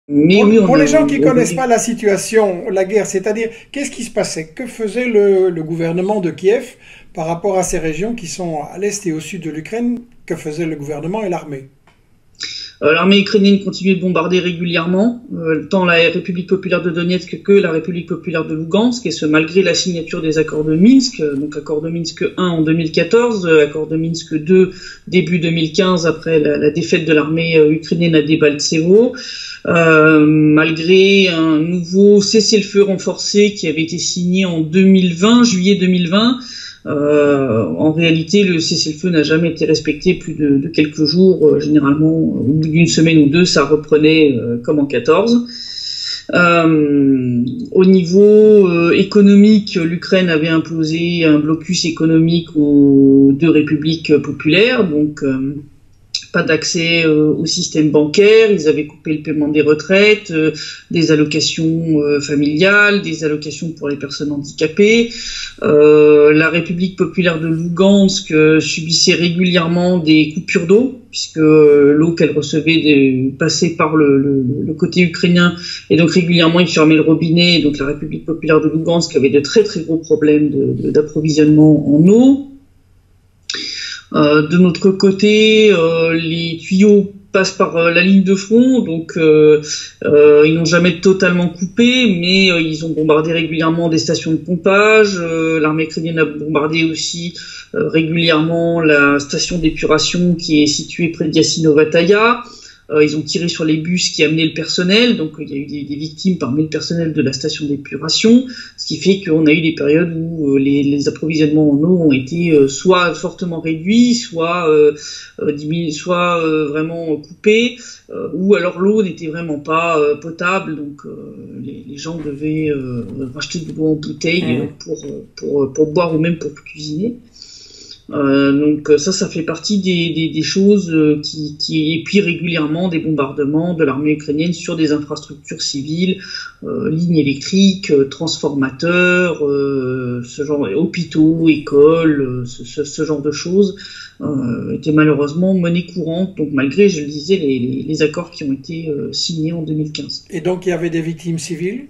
Mais oui, Pour les gens qui ne on connaissent avait. pas la situation, la guerre, c'est-à-dire qu'est-ce qui se passait? Que faisait le gouvernement de Kiev par rapport à ces régions qui sont à l'est et au sud de l'Ukraine? Que faisait le gouvernement et l'armée? L'armée ukrainienne continuait de bombarder régulièrement, tant la République populaire de Donetsk que la République populaire de Lugansk, et ce malgré la signature des accords de Minsk, donc accord de Minsk 1 en 2014, accord de Minsk 2 début 2015 après la défaite de l'armée ukrainienne à Debaltsevo, malgré un nouveau cessez-le-feu renforcé qui avait été signé en 2020, juillet 2020. En réalité, le cessez-le-feu n'a jamais été respecté plus de quelques jours. Généralement, au bout d'une semaine ou deux, ça reprenait comme en 14. Au niveau économique, l'Ukraine avait imposé un blocus économique aux deux républiques populaires, donc pas d'accès au système bancaire, ils avaient coupé le paiement des retraites, des allocations familiales, des allocations pour les personnes handicapées. La République populaire de Lugansk subissait régulièrement des coupures d'eau, puisque l'eau qu'elle recevait passait par le côté ukrainien, et donc régulièrement ils fermaient le robinet, et donc la République populaire de Lugansk avait de très très gros problèmes d'approvisionnement en eau. De notre côté, les tuyaux passent par la ligne de front, donc ils n'ont jamais totalement coupé, mais ils ont bombardé régulièrement des stations de pompage. L'armée ukrainienne a bombardé aussi régulièrement la station d'épuration qui est située près de Yassinovataya. Ils ont tiré sur les bus qui amenaient le personnel, donc il y a eu des victimes parmi le personnel de la station d'épuration, ce qui fait qu'on a eu des périodes où les approvisionnements en eau ont été soit fortement réduits, soit diminués, soit vraiment coupés, ou alors l'eau n'était vraiment pas potable, donc les gens devaient racheter de l'eau en bouteille pour boire ou même pour cuisiner. Donc ça fait partie des choses et puis régulièrement des bombardements de l'armée ukrainienne sur des infrastructures civiles, lignes électriques, transformateurs, ce genre, hôpitaux, écoles, ce genre de choses étaient malheureusement monnaie courante. Donc malgré, je le disais, les accords qui ont été signés en 2015. Et donc il y avait des victimes civiles?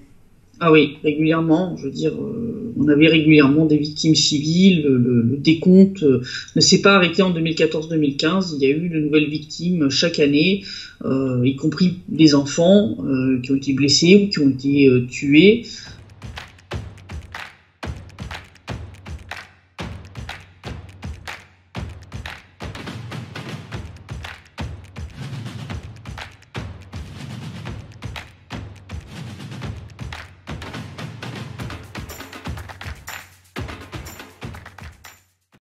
Ah oui, régulièrement. Je veux dire, on avait régulièrement des victimes civiles. Le décompte ne s'est pas arrêté en 2014-2015. Il y a eu de nouvelles victimes chaque année, y compris des enfants qui ont été blessés ou qui ont été tués.